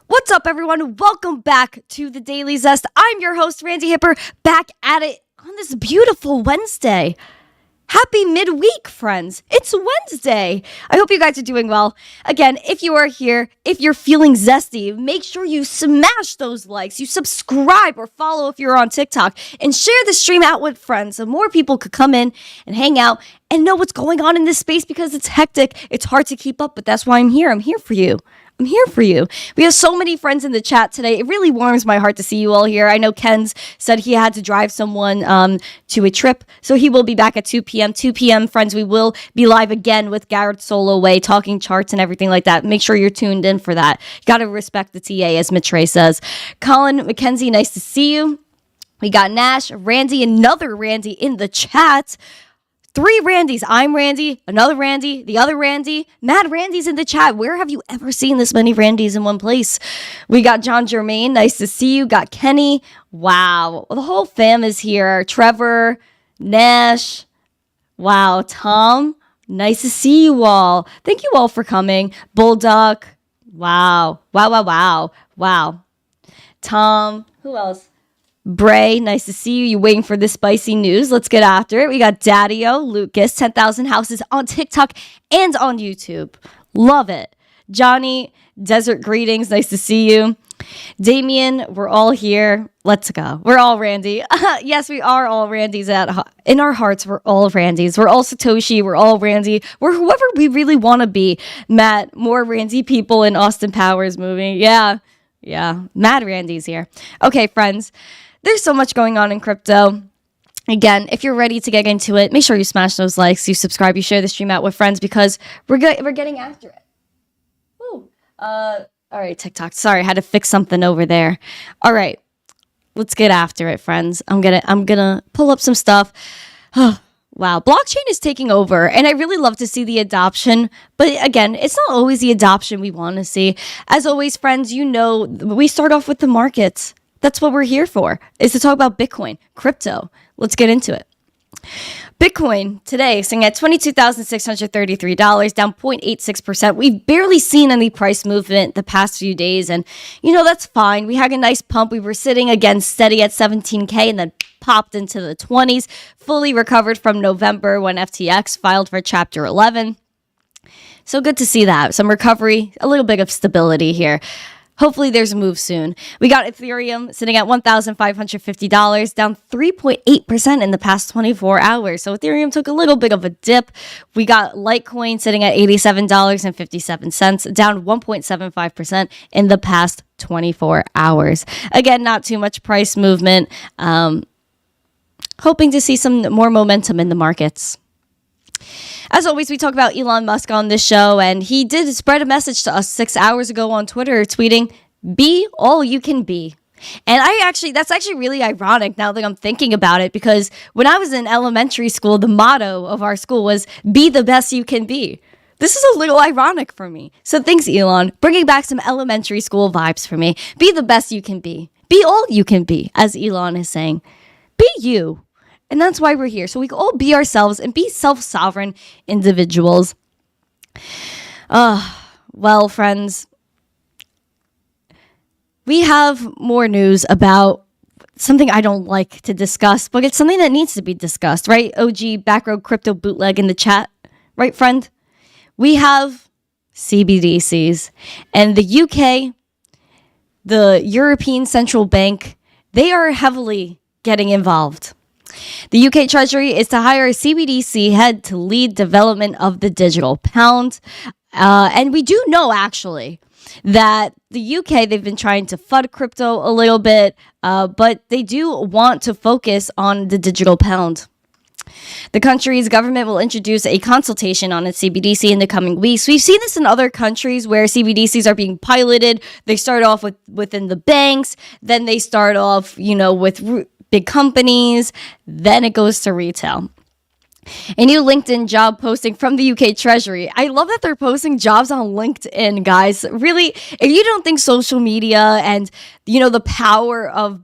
What's up, everyone? Welcome back to the Daily Zest. I'm your host, Randi Hipper, back at it on this beautiful Wednesday. Happy midweek, friends. It's Wednesday. I hope you guys are doing well. Again, if you are here, if you're feeling zesty, make sure you smash those likes, you subscribe or follow if you're on TikTok, and share the stream out with friends so more people could come in and hang out and know what's going on in this space because it's hectic. It's hard to keep up, but that's why I'm here. I'm here for you. I'm here for you. We have so many friends in the chat today. It really warms my heart to see you all here. I know Ken's said he had to drive someone to a trip, so he will be back at 2 p.m. 2 p.m., friends, we will be live again with Garrett Soloway, talking charts and everything like that. Make sure you're tuned in for that. Got to respect the TA, as Matre says. Colin McKenzie, nice to see you. We got Nash, Randy, another Randy in the chat. 3 Randys. I'm Randy, another Randy, the other Randy. Mad Randy's in the chat. Where have you ever seen this many Randys in one place? We got John Germain. Nice to see you. Got Kenny. Wow. The whole fam is here. Trevor, Nash. Wow. Tom. Nice to see you all. Thank you all for coming. Bulldog. Wow. Wow. Tom. Who else? Bray, nice to see you. You waiting for the spicy news? Let's get after it. We got Daddy-O, Lucas, 10,000 houses on TikTok and on YouTube. Love it. Johnny, Desert Greetings, nice to see you. Damien, we're all here. Let's go. We're all Randy. Yes, we are all Randys in our hearts. We're all Randys. We're all Satoshi. We're all Randy. We're whoever we really want to be. Matt, more Randy people in Austin Powers movie. Yeah. Mad Randy's here. Okay, friends. There's so much going on in crypto. Again, if you're ready to get into it, make sure you smash those likes, you subscribe, you share the stream out with friends because we're getting after it. Woo. All right, TikTok. Sorry, I had to fix something over there. All right, let's get after it, friends. I'm gonna pull up some stuff. Wow, blockchain is taking over, and I really love to see the adoption. But again, it's not always the adoption we want to see. As always, friends, you know we start off with the markets. That's what we're here for, is to talk about Bitcoin, crypto. Let's get into it. Bitcoin today sitting at $22,633, down 0.86%. We've barely seen any price movement the past few days, and that's fine. We had a nice pump. We were sitting again steady at 17K and then popped into the 20s, fully recovered from November when FTX filed for Chapter 11. So good to see that. Some recovery, a little bit of stability here. Hopefully there's a move soon. We got Ethereum sitting at $1,550, down 3.8% in the past 24 hours. So Ethereum took a little bit of a dip. We got Litecoin sitting at $87.57, down 1.75% in the past 24 hours. Again, not too much price movement. Hoping to see some more momentum in the markets. As always, we talk about Elon Musk on this show, and he did spread a message to us 6 hours ago on Twitter, tweeting, "Be all you can be." And that's actually really ironic now that I'm thinking about it, because when I was in elementary school, the motto of our school was, "Be the best you can be." This is a little ironic for me. So thanks, Elon, bringing back some elementary school vibes for me. Be the best you can be. Be all you can be, as Elon is saying. Be you. And that's why we're here. So we can all be ourselves and be self-sovereign individuals. Well, friends, we have more news about something I don't like to discuss, but it's something that needs to be discussed, right? OG Backroad Crypto Bootleg in the chat, right, friend? We have CBDCs, and the UK, the European Central Bank, they are heavily getting involved. The UK Treasury is to hire a CBDC head to lead development of the digital pound. And we do know, actually, that the UK, they've been trying to FUD crypto a little bit, but they do want to focus on the digital pound. The country's government will introduce a consultation on its CBDC in the coming weeks. We've seen this in other countries where CBDCs are being piloted. They start off within the banks, then they start off, with big companies, then it goes to retail. A new LinkedIn job posting from the UK Treasury. I love that they're posting jobs on LinkedIn, guys. Really, if you don't think social media and, the power of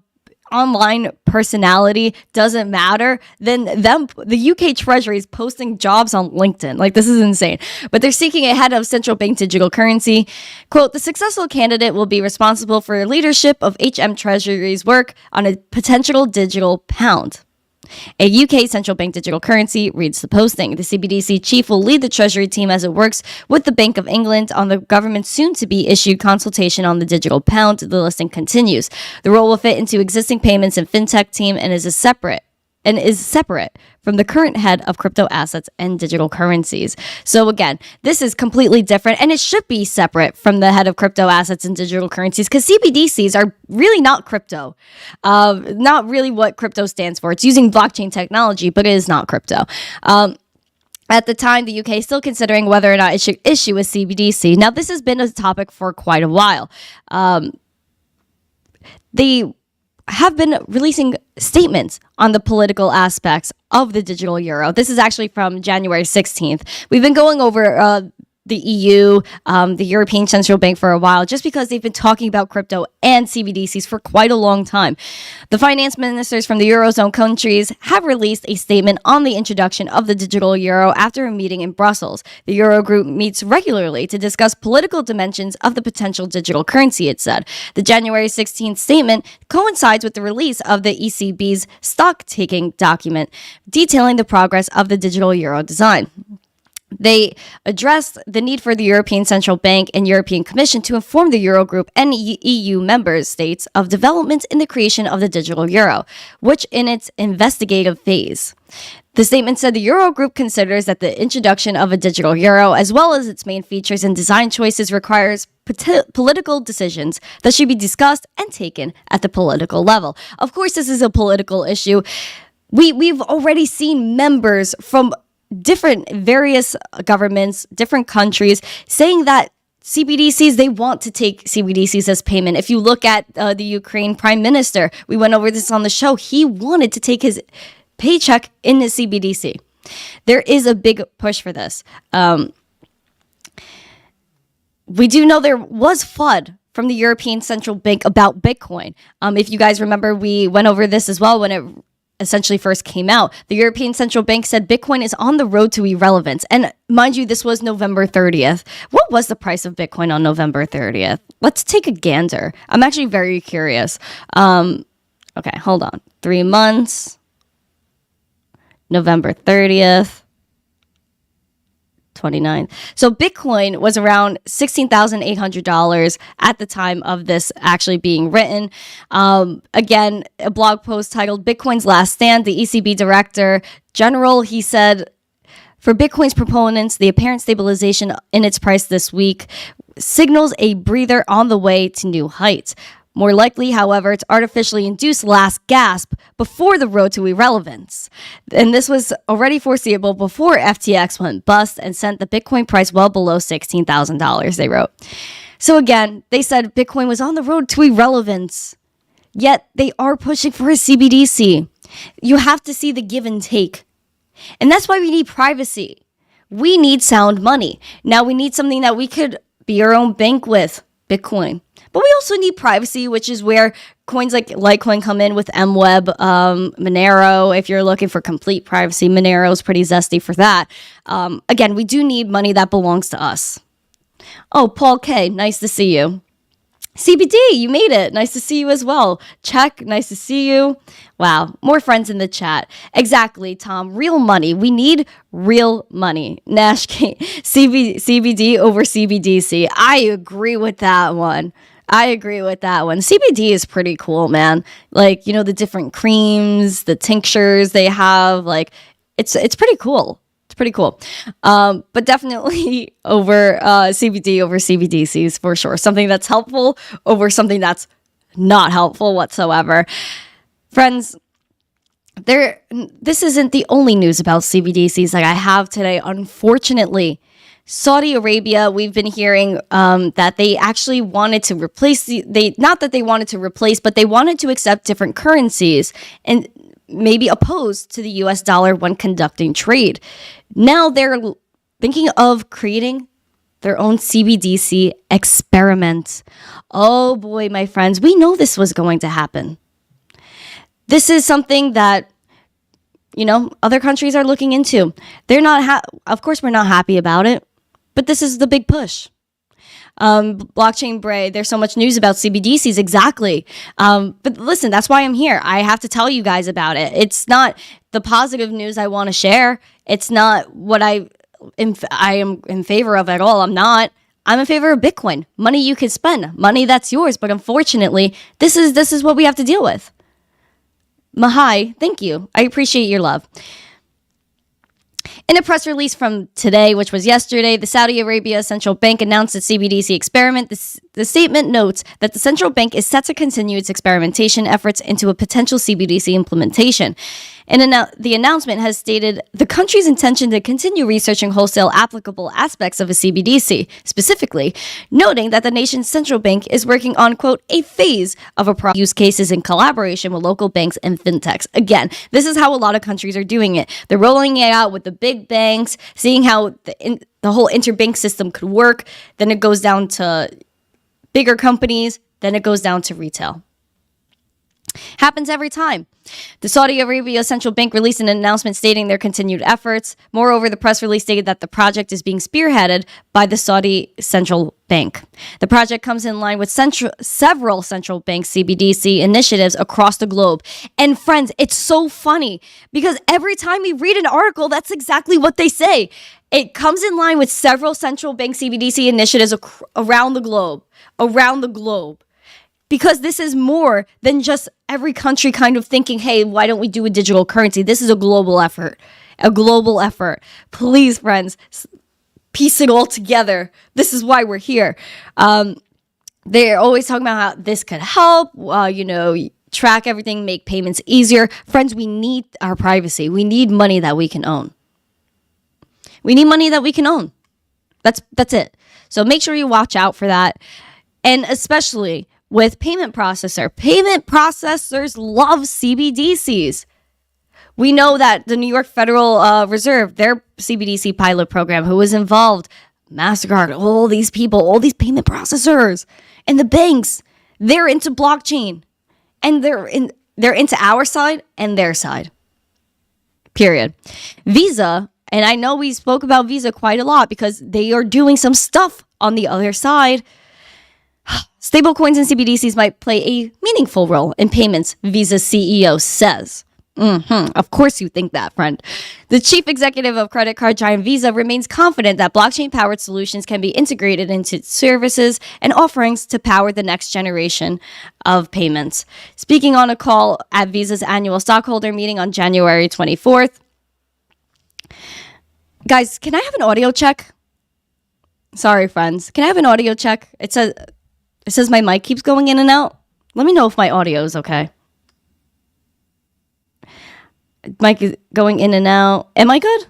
online personality doesn't matter, then the UK Treasury is posting jobs on LinkedIn. Like, this is insane. But they're seeking a head of central bank digital currency. Quote, the successful candidate will be responsible for leadership of HM Treasury's work on a potential digital pound. A UK central bank digital currency, reads the posting. The CBDC chief will lead the Treasury team as it works with the Bank of England on the government's soon-to-be issued consultation on the digital pound. The listing continues. The role will fit into existing payments and fintech team and is separate from the current head of crypto assets and digital currencies. So again, this is completely different, and it should be separate from the head of crypto assets and digital currencies, because CBDCs are really not crypto. Not really what crypto stands for. It's using blockchain technology, but it is not crypto. At the time, the UK is still considering whether or not it should issue a CBDC. Now, this has been a topic for quite a while. They have been releasing statements on the political aspects of the digital euro. This is actually from January 16th. We've been going over the EU, the European Central Bank for a while, just because they've been talking about crypto and CBDCs for quite a long time. The finance ministers from the Eurozone countries have released a statement on the introduction of the digital euro after a meeting in Brussels. The Eurogroup meets regularly to discuss political dimensions of the potential digital currency, it said. The January 16th statement coincides with the release of the ECB's stock-taking document detailing the progress of the digital euro design. They addressed the need for the European Central Bank and European Commission to inform the Eurogroup and EU member states of developments in the creation of the digital euro, which in its investigative phase. The statement said the Eurogroup considers that the introduction of a digital euro, as well as its main features and design choices, requires political decisions that should be discussed and taken at the political level. Of course, this is a political issue. We've already seen members from different various governments, different countries saying that CBDCs, they want to take CBDCs as payment. If you look at the Ukraine prime minister, we went over this on the show. He wanted to take his paycheck in the CBDC. There is a big push for this. We do know there was FUD from the European Central Bank about Bitcoin. If you guys remember, we went over this as well when it essentially first came out. The European Central Bank said Bitcoin is on the road to irrelevance. And mind you, this was November 30th. What was the price of Bitcoin on November 30th? Let's take a gander. I'm actually very curious. Okay, hold on. 3 months. November 30th. 29th. So Bitcoin was around $16,800 at the time of this actually being written. Again, a blog post titled Bitcoin's Last Stand, the ECB Director General, he said, for Bitcoin's proponents, the apparent stabilization in its price this week signals a breather on the way to new heights. More likely, however, it's artificially induced last gasp before the road to irrelevance. And this was already foreseeable before FTX went bust and sent the Bitcoin price well below $16,000, they wrote. So again, they said Bitcoin was on the road to irrelevance, yet they are pushing for a CBDC. You have to see the give and take. And that's why we need privacy. We need sound money. Now we need something that we could be our own bank with, Bitcoin. But we also need privacy, which is where coins like Litecoin come in with MWeb, Monero. If you're looking for complete privacy, Monero is pretty zesty for that. Again, we do need money that belongs to us. Oh, Paul K, nice to see you. CBD, you made it. Nice to see you as well. Check, nice to see you. Wow, more friends in the chat. Exactly, Tom. Real money. We need real money. Nash CBD over CBDC. I agree with that one. CBD is pretty cool, man. Like, you know, the different creams, the tinctures they have. Like, it's pretty cool. Pretty cool. But definitely over CBD over CBDCs for sure. Something that's helpful over something that's not helpful whatsoever. Friends, this isn't the only news about CBDCs that I have today. Unfortunately, Saudi Arabia, we've been hearing that they actually wanted to replace not that they wanted to replace, but they wanted to accept different currencies and maybe opposed to the US dollar when conducting trade. Now they're thinking of creating their own CBDC experiment. Oh boy, my friends, we know this was going to happen. This is something that, other countries are looking into. They're not, of course, we're not happy about it, but this is the big push. Blockchain Bray, there's so much news about CBDCs, exactly. But listen, that's why I'm here. I have to tell you guys about it. It's not the positive news I want to share. It's not what I am in favor of at all. I'm not. I'm in favor of Bitcoin, money you can spend, money that's yours. But unfortunately, this is what we have to deal with. Mahai, thank you. I appreciate your love. In a press release from today, which was yesterday, the Saudi Arabia Central Bank announced its CBDC experiment. The statement notes that the central bank is set to continue its experimentation efforts into a potential CBDC implementation. And the announcement has stated the country's intention to continue researching wholesale applicable aspects of a CBDC, specifically noting that the nation's central bank is working on, quote, a phase of use cases in collaboration with local banks and fintechs. Again, this is how a lot of countries are doing it. They're rolling it out with the big banks, seeing how the whole interbank system could work. Then it goes down to bigger companies. Then it goes down to retail. Happens every time. The Saudi Arabia Central Bank released an announcement stating their continued efforts. Moreover, the press release stated that the project is being spearheaded by the Saudi Central Bank. The project comes in line with several central bank CBDC initiatives across the globe. And friends, it's so funny because every time we read an article, that's exactly what they say. It comes in line with several central bank CBDC initiatives around the globe. Because this is more than just every country kind of thinking, hey, why don't we do a digital currency? This is a global effort. Please, friends, piece it all together. This is why we're here. They're always talking about how this could help, track everything, make payments easier. Friends, we need our privacy. We need money that we can own. That's it. So make sure you watch out for that. And especially with payment processors love CBDCs. We know that the New York Federal Reserve, their CBDC pilot program, who was involved, MasterCard, all these people, all these payment processors, and the banks, they're into blockchain, and they're into our side and their side. Period. Visa, and I know we spoke about Visa quite a lot because they are doing some stuff on the other side. Stablecoins and CBDCs might play a meaningful role in payments, Visa's CEO says. Of course you think that, friend. The chief executive of credit card giant Visa remains confident that blockchain-powered solutions can be integrated into services and offerings to power the next generation of payments. Speaking on a call at Visa's annual stockholder meeting on January 24th. Guys, can I have an audio check? Sorry, friends. Can I have an audio check? It says my mic keeps going in and out. Let me know if my audio is okay. Mic is going in and out. Am I good?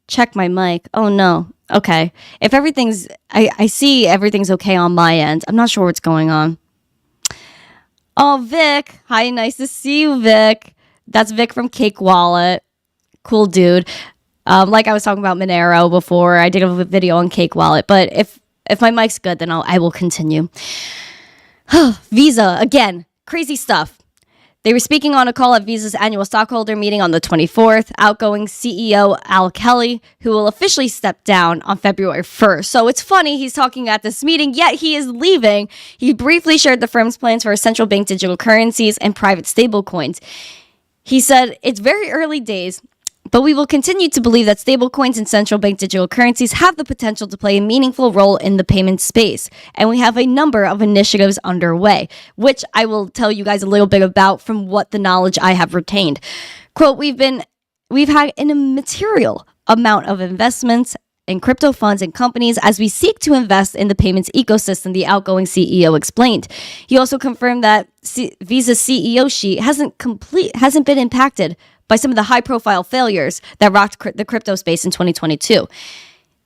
Check my mic. Oh, no. Okay. If everything's... I see everything's okay on my end. I'm not sure what's going on. Oh, Vic. Hi, nice to see you, Vic. That's Vic from Cake Wallet. Cool dude. Like I was talking about Monero before. I did a video on Cake Wallet. But if my mic's good, then I will continue. Visa, again, crazy stuff. They were speaking on a call at Visa's annual stockholder meeting on the 24th. Outgoing CEO Al Kelly, who will officially step down on February 1st. So it's funny, he's talking at this meeting, yet he is leaving. He briefly shared the firm's plans for central bank digital currencies and private stablecoins. He said, it's very early days, but we will continue to believe that stablecoins and central bank digital currencies have the potential to play a meaningful role in the payment space. And we have a number of initiatives underway, which I will tell you guys a little bit about from what the knowledge I have retained. Quote, we've had an immaterial amount of investments in crypto funds and companies as we seek to invest in the payments ecosystem, the outgoing CEO explained. He also confirmed that Visa's CEO sheet hasn't been impacted by some of the high-profile failures that rocked the crypto space in 2022.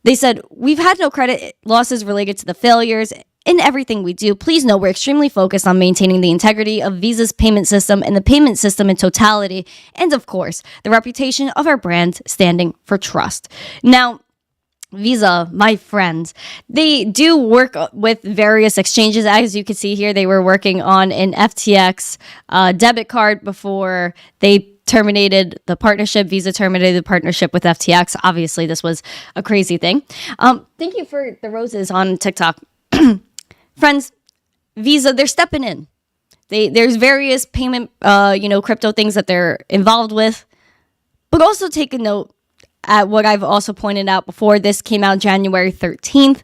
They said, we've had no credit losses related to the failures in everything we do. Please know we're extremely focused on maintaining the integrity of Visa's payment system and the payment system in totality, and of course, the reputation of our brand standing for trust. Now, Visa, my friends, they do work with various exchanges. As you can see here, they were working on an FTX debit card before they terminated the partnership. Visa terminated the partnership with FTX. Obviously, this was a crazy thing. Thank you for the roses on TikTok. Friends, Visa, they're stepping in. There's various payment, crypto things that they're involved with. But also take a note at what I've also pointed out before. This came out January 13th,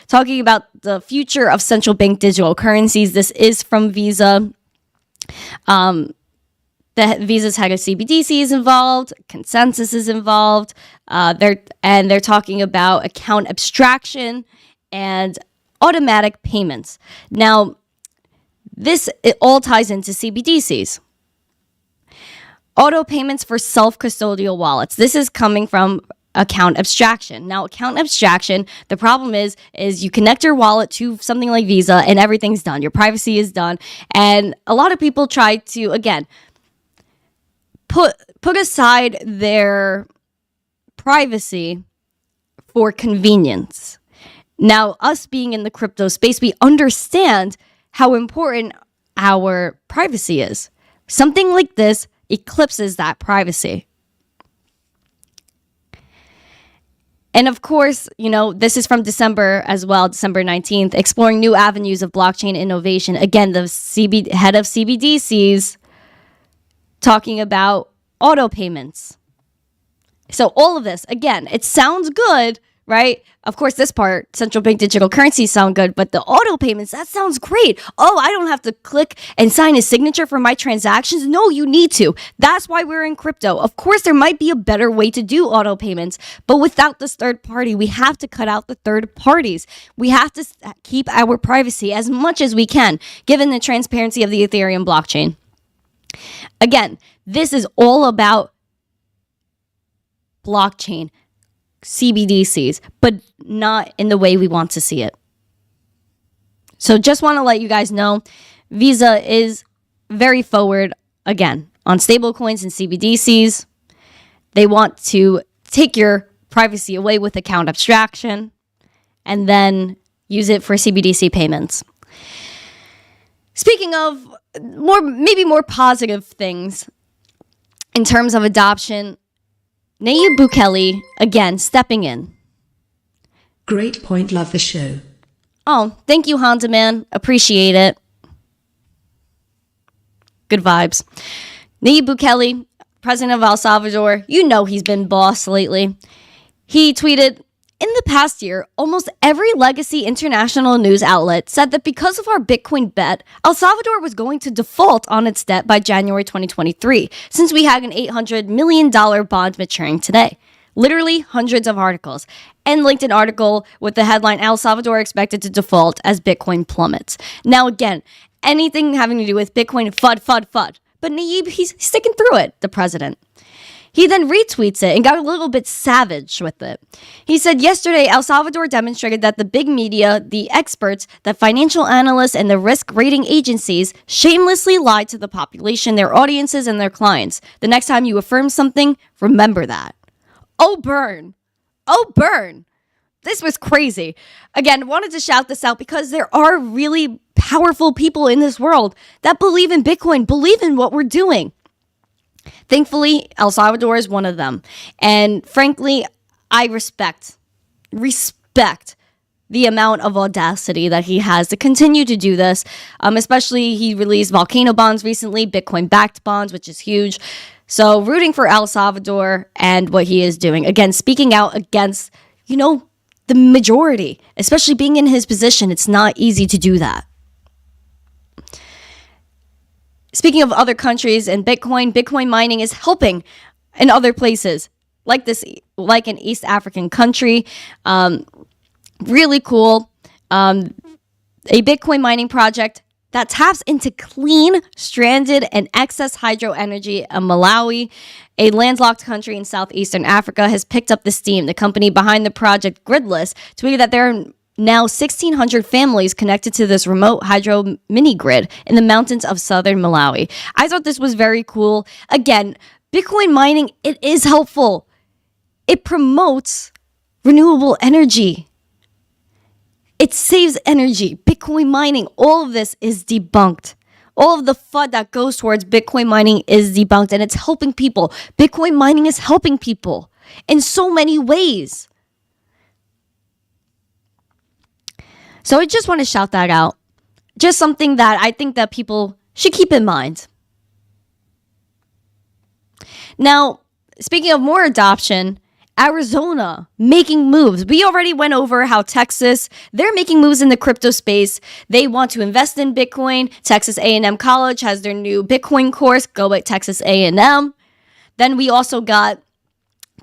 talking about the future of central bank digital currencies. This is from Visa. The Visa's head of CBDC is involved. Consensus is involved. They're talking about account abstraction and automatic payments. Now, it all ties into CBDCs. Auto payments for self-custodial wallets. This is coming from account abstraction. Now, account abstraction, the problem is you connect your wallet to something like Visa and everything's done. Your privacy is done. And a lot of people try to, again, put aside their privacy for convenience. Now, us being in the crypto space, we understand how important our privacy is. Something like this eclipses that privacy. And of course, this is from December as well, December 19th, exploring new avenues of blockchain innovation. Again, the head of CBDCs talking about auto payments. So all of this, again, it sounds good, right? Of course, this part, central bank digital currencies sound good, but the auto payments, that sounds great. Oh, I don't have to click and sign a signature for my transactions. No, you need to. That's why we're in crypto. Of course, there might be a better way to do auto payments, but without this third party, we have to cut out the third parties. We have to keep our privacy as much as we can, given the transparency of the Ethereum blockchain. Again, this is all about blockchain, CBDCs, but not in the way we want to see it. So just want to let you guys know, Visa is very forward, again, on stablecoins and CBDCs. They want to take your privacy away with account abstraction and then use it for CBDC payments. Speaking of maybe more positive things in terms of adoption, Nayib Bukele, again, stepping in. Great point, love the show. Oh, thank you, Honda Man. Appreciate it. Good vibes. Nayib Bukele, president of El Salvador, he's been boss lately. He tweeted, in the past year, almost every legacy international news outlet said that because of our Bitcoin bet, El Salvador was going to default on its debt by January 2023, since we had an $800 million bond maturing today. Literally hundreds of articles. And linked an article with the headline, El Salvador expected to default as Bitcoin plummets. Now again, anything having to do with Bitcoin, FUD. But Nayib, he's sticking through it, the president. He then retweets it and got a little bit savage with it. He said, yesterday, El Salvador demonstrated that the big media, the experts, the financial analysts, and the risk rating agencies shamelessly lied to the population, their audiences, and their clients. The next time you affirm something, remember that. Oh, burn. This was crazy. Again, wanted to shout this out because there are really powerful people in this world that believe in Bitcoin, believe in what we're doing. Thankfully, El Salvador is one of them. And frankly, I respect the amount of audacity that he has to continue to do this. Especially, he released volcano bonds recently, Bitcoin-backed bonds, which is huge. So rooting for El Salvador and what he is doing. Again, speaking out against, the majority, especially being in his position. It's not easy to do that. Speaking of other countries and Bitcoin mining is helping in other places, like an East African country. Really cool. A Bitcoin mining project that taps into clean, stranded, and excess hydro energy in Malawi, a landlocked country in southeastern Africa, has picked up the steam. The company behind the project, Gridless, tweeted that there are now 1,600 families connected to this remote hydro mini-grid in the mountains of southern Malawi. I thought this was very cool. Again, Bitcoin mining, it is helpful. It promotes renewable energy. It saves energy. Bitcoin mining, all of this is debunked. All of the FUD that goes towards Bitcoin mining is debunked, and it's helping people. Bitcoin mining is helping people in so many ways. So I just want to shout that out. Just something that I think that people should keep in mind. Now, speaking of more adoption, Arizona making moves. We already went over how Texas, they're making moves in the crypto space. They want to invest in Bitcoin. Texas A&M College has their new Bitcoin course. Go at Texas A&M. Then we also got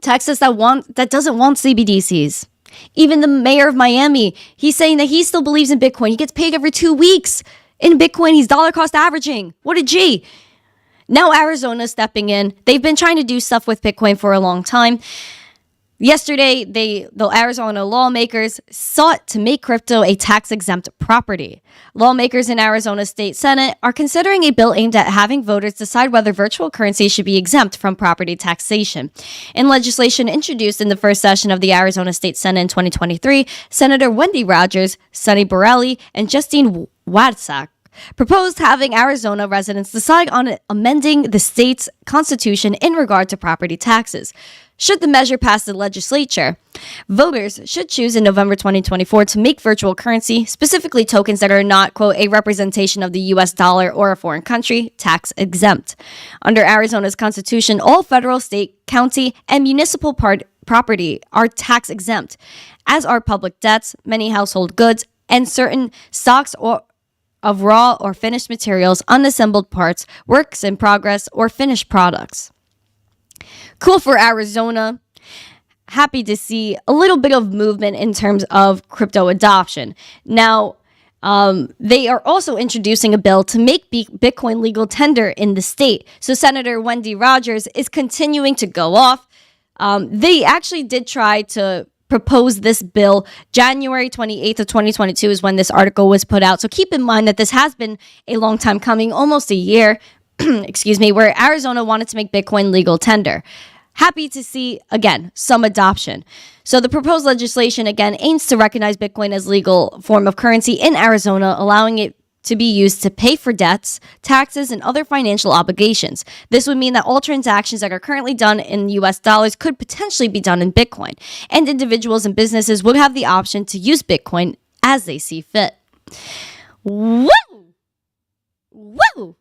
Texas that doesn't want CBDCs. Even the mayor of Miami, he's saying that he still believes in Bitcoin. He gets paid every 2 weeks in Bitcoin. He's dollar cost averaging. What a G. Now Arizona's stepping in. They've been trying to do stuff with Bitcoin for a long time. Yesterday, the Arizona lawmakers sought to make crypto a tax-exempt property. Lawmakers in Arizona State Senate are considering a bill aimed at having voters decide whether virtual currency should be exempt from property taxation. In legislation introduced in the first session of the Arizona State Senate in 2023, Senator Wendy Rogers, Sonny Borelli, and Justine Wadsack proposed having Arizona residents decide on amending the state's constitution in regard to property taxes. Should the measure pass the legislature, voters should choose in November 2024 to make virtual currency, specifically tokens that are not, quote, a representation of the U.S. dollar or a foreign country, tax exempt. Under Arizona's constitution, all federal, state, county, and municipal property are tax exempt, as are public debts, many household goods, and certain stocks of raw or finished materials, unassembled parts, works in progress, or finished products. Cool for Arizona. Happy to see a little bit of movement in terms of crypto adoption. Now, they are also introducing a bill to make Bitcoin legal tender in the state. So Senator Wendy Rogers is continuing to go off. They actually did try to propose this bill. January 28th of 2022 is when this article was put out. So keep in mind that this has been a long time coming, almost a year, where Arizona wanted to make Bitcoin legal tender. Happy to see, again, some adoption. So the proposed legislation, again, aims to recognize Bitcoin as legal form of currency in Arizona, allowing it to be used to pay for debts, taxes, and other financial obligations. This would mean that all transactions that are currently done in US dollars could potentially be done in Bitcoin, and individuals and businesses would have the option to use Bitcoin as they see fit. Woo! Woo!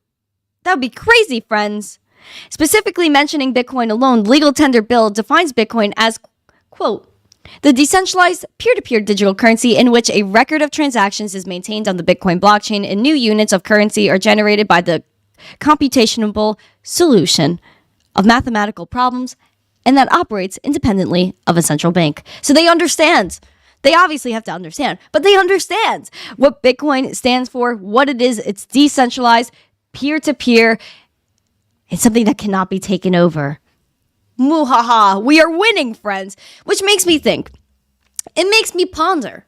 That would be crazy, friends. Specifically mentioning Bitcoin alone, legal tender bill defines Bitcoin as, quote, the decentralized peer-to-peer digital currency in which a record of transactions is maintained on the Bitcoin blockchain and new units of currency are generated by the computational solution of mathematical problems and that operates independently of a central bank. So they understand. They obviously have to understand, but they understand what Bitcoin stands for, what it is. It's decentralized, peer-to-peer. It's something that cannot be taken over. Muhaha, we are winning, friends. Which makes me think. It makes me ponder.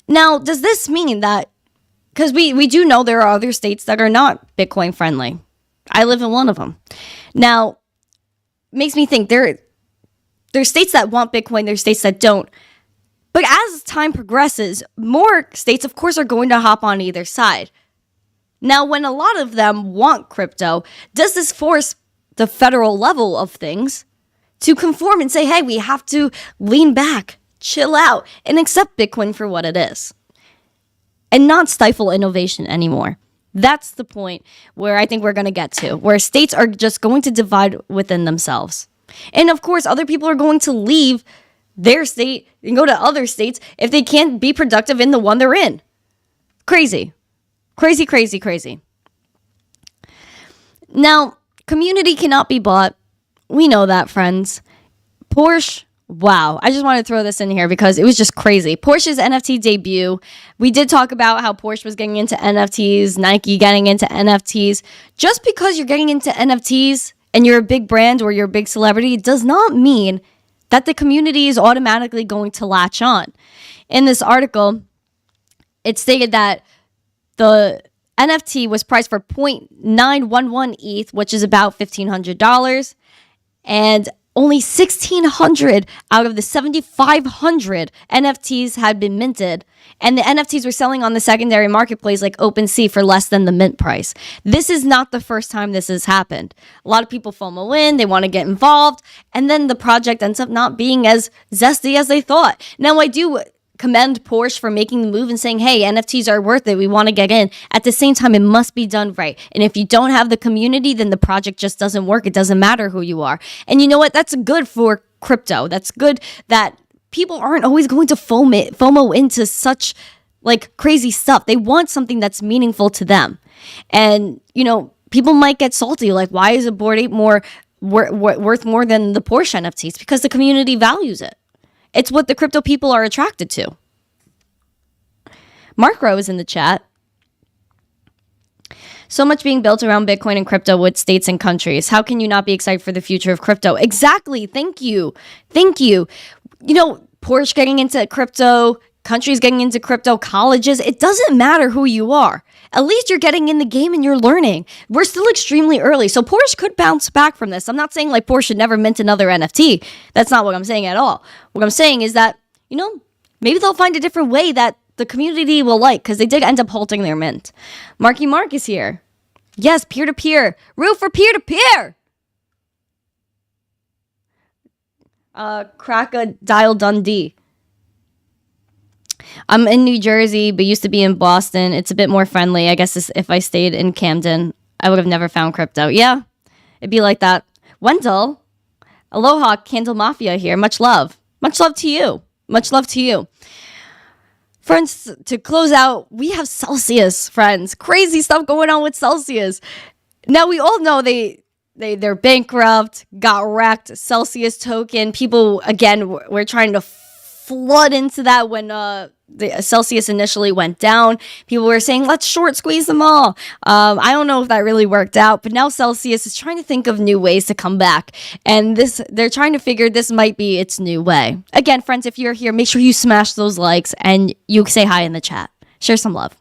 Now, does this mean that, because we do know there are other states that are not Bitcoin friendly. I live in one of them. Now, makes me think there's states that want Bitcoin, there's states that don't. But as time progresses, more states, of course, are going to hop on either side. Now, when a lot of them want crypto, does this force the federal level of things to conform and say, hey, we have to lean back, chill out, and accept Bitcoin for what it is, and not stifle innovation anymore? That's the point where I think we're going to get to, where states are just going to divide within themselves. And of course, other people are going to leave their state and go to other states if they can't be productive in the one they're in. Crazy. Crazy, crazy, crazy. Now, community cannot be bought. We know that, friends. Porsche, wow. I just wanted to throw this in here because it was just crazy. Porsche's NFT debut. We did talk about how Porsche was getting into NFTs, Nike getting into NFTs. Just because you're getting into NFTs and you're a big brand or you're a big celebrity does not mean that the community is automatically going to latch on. In this article, it stated that the NFT was priced for 0.911 ETH, which is about $1,500. And only 1,600 out of the 7,500 NFTs had been minted, and the NFTs were selling on the secondary marketplace like OpenSea for less than the mint price. This is not the first time this has happened. A lot of people FOMO in, they want to get involved, and then the project ends up not being as zesty as they thought. Now, I do commend Porsche for making the move and saying, hey, NFTs are worth it. We want to get in. At the same time, it must be done right. And if you don't have the community, then the project just doesn't work. It doesn't matter who you are. And you know what? That's good for crypto. That's good that people aren't always going to FOMO into such like crazy stuff. They want something that's meaningful to them. And, you know, people might get salty. Like, why is a Bored Ape worth more than the Porsche NFTs? Because the community values it. It's what the crypto people are attracted to. Mark Rowe is in the chat. So much being built around Bitcoin and crypto with states and countries. How can you not be excited for the future of crypto? Exactly. Thank you. Thank you. You know, Porsche getting into crypto, countries getting into crypto, colleges. It doesn't matter who you are. At least you're getting in the game and you're learning. We're still extremely early. So Porsche could bounce back from this. I'm not saying like Porsche should never mint another NFT. That's not what I'm saying at all. What I'm saying is that, you know, maybe they'll find a different way that the community will like, because they did end up halting their mint. Marky Mark is here. Yes, peer-to-peer. Root for peer-to-peer. Crocodile Dundee. I'm in New Jersey, but used to be in Boston. It's a bit more friendly. I guess if I stayed in Camden, I would have never found crypto. Yeah, it'd be like that. Wendell, aloha, Candle Mafia here. Much love. Much love to you. Much love to you. Friends, to close out, we have Celsius, friends. Crazy stuff going on with Celsius. Now, we all know they're bankrupt, got wrecked, Celsius token. People, again, we're trying to flood into that when the Celsius initially went down. People were saying, let's short squeeze them all. I don't know if that really worked out, but now Celsius is trying to think of new ways to come back. And they're trying to figure this might be its new way. Again, friends, if you're here, make sure you smash those likes and you say hi in the chat. Share some love.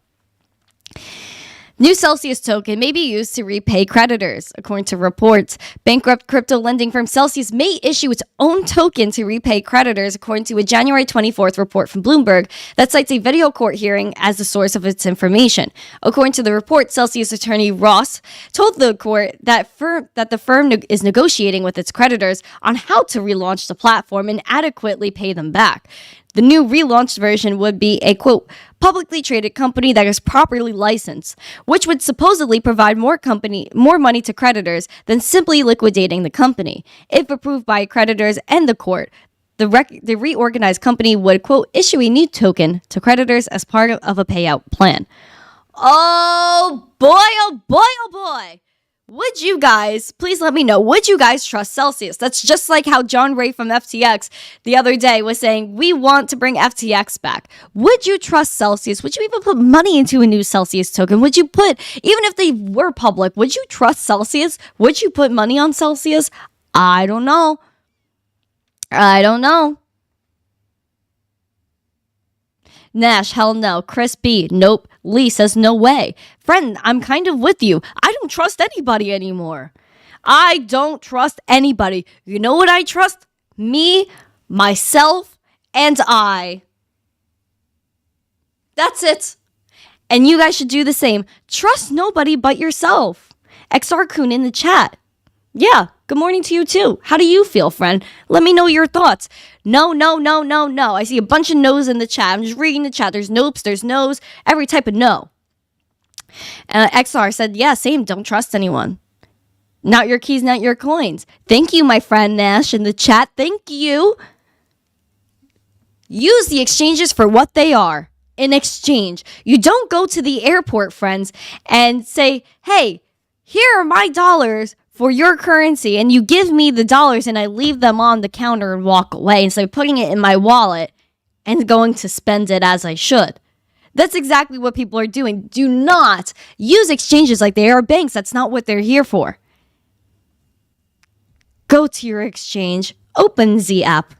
New Celsius token may be used to repay creditors. According to reports, bankrupt crypto lending firm Celsius may issue its own token to repay creditors, according to a January 24th report from Bloomberg that cites a video court hearing as the source of its information. According to the report, Celsius attorney Ross told the court that the firm is negotiating with its creditors on how to relaunch the platform and adequately pay them back. The new relaunched version would be a, quote, publicly traded company that is properly licensed, which would supposedly provide more money to creditors than simply liquidating the company. If approved by creditors and the court, the reorganized company would, quote, issue a new token to creditors as part of a payout plan. Oh boy, oh boy, oh boy. Would you guys, please let me know, would you guys trust Celsius? That's just like how John Ray from FTX the other day was saying, we want to bring FTX back. Would you trust Celsius? Would you even put money into a new Celsius token? Would you put, even if they were public, would you trust Celsius? Would you put money on Celsius? I don't know. I don't know. Nash, hell no. Chris B, nope. Lee says no way. Friend, I'm kind of with you. I don't trust anybody anymore. I don't trust anybody. You know what I trust? Me, myself, and I. That's it. And you guys should do the same. Trust nobody but yourself. XR Kun in the chat. Yeah, good morning to you too. How do you feel, friend? Let me know your thoughts. No, no, no, no, no. I see a bunch of no's in the chat. I'm just reading the chat. There's nopes, there's no's, every type of no. XR said, yeah, same. Don't trust anyone. Not your keys, not your coins. Thank you, my friend Nash in the chat. Thank you. Use the exchanges for what they are. An exchange. You don't go to the airport, friends, and say, hey, here are my dollars for your currency, and you give me the dollars and I leave them on the counter and walk away instead of putting it in my wallet and going to spend it as I should. That's exactly what people are doing. Do not use exchanges like they are banks. That's not what they're here for. Go to your exchange, open the app,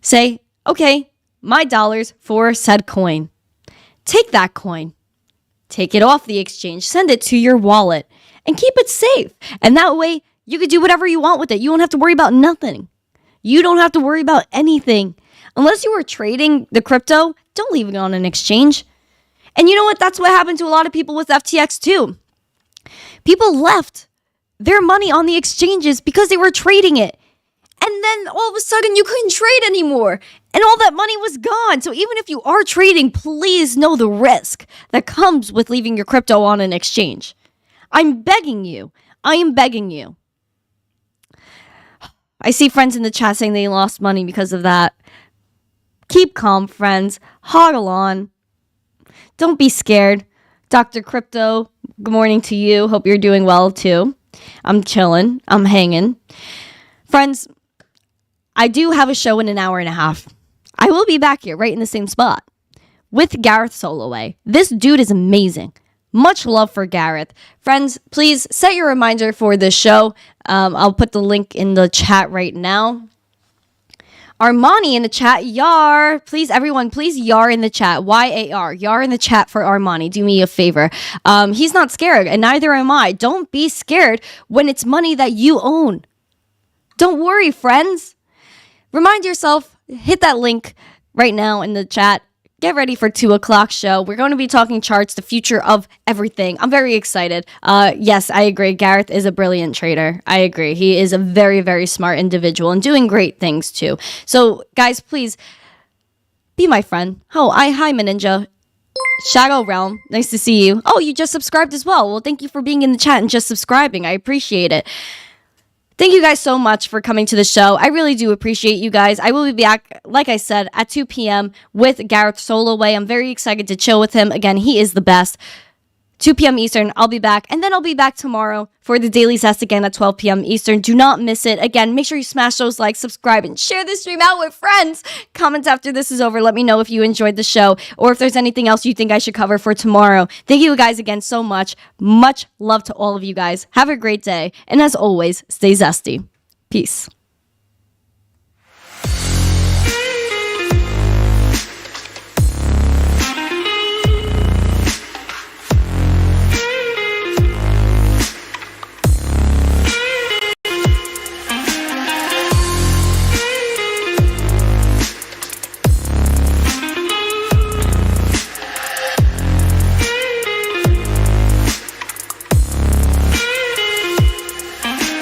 say, okay, my dollars for said coin. Take that coin, take it off the exchange, send it to your wallet, and keep it safe. And that way, you could do whatever you want with it. You don't have to worry about nothing. You don't have to worry about anything. Unless you are trading the crypto, don't leave it on an exchange. And you know what? That's what happened to a lot of people with FTX too. People left their money on the exchanges because they were trading it. And then all of a sudden you couldn't trade anymore. And all that money was gone. So even if you are trading, please know the risk that comes with leaving your crypto on an exchange. I'm begging you. I am begging you. I see friends in the chat saying they lost money because of that. Keep calm, friends. Hodl on. Don't be scared. Dr. Crypto, good morning to you. Hope you're doing well too. I'm chilling. I'm hanging. Friends, I do have a show in an hour and a half. I will be back here right in the same spot with Gareth Soloway. This dude is amazing. Much love for Gareth. Friends, please set your reminder for this show. I'll put the link in the chat right now. Armani in the chat, Yar. Please, everyone, please Yar in the chat. Y-A-R. Yar in the chat for Armani. Do me a favor. He's not scared, and neither am I. Don't be scared when it's money that you own. Don't worry, friends. Remind yourself, hit that link right now in the chat. Get ready for 2 o'clock show. We're going to be talking charts, the future of everything. I'm very excited. Yes, I agree. Gareth is a brilliant trader. I agree. He is a very, very smart individual and doing great things too. So guys, please be my friend. Oh, hi, Meninja. Shadow Realm, nice to see you. Oh, you just subscribed as well. Well, thank you for being in the chat and just subscribing. I appreciate it. Thank you guys so much for coming to the show. I really do appreciate you guys. I will be back, like I said, at 2 p.m. with Gareth Soloway. I'm very excited to chill with him. Again, he is the best. 2 p.m. Eastern, I'll be back. And then I'll be back tomorrow for the Daily Zest again at 12 p.m. Eastern. Do not miss it. Again, make sure you smash those likes, subscribe, and share this stream out with friends. Comment after this is over. Let me know if you enjoyed the show or if there's anything else you think I should cover for tomorrow. Thank you guys again so much. Much love to all of you guys. Have a great day. And as always, stay zesty. Peace.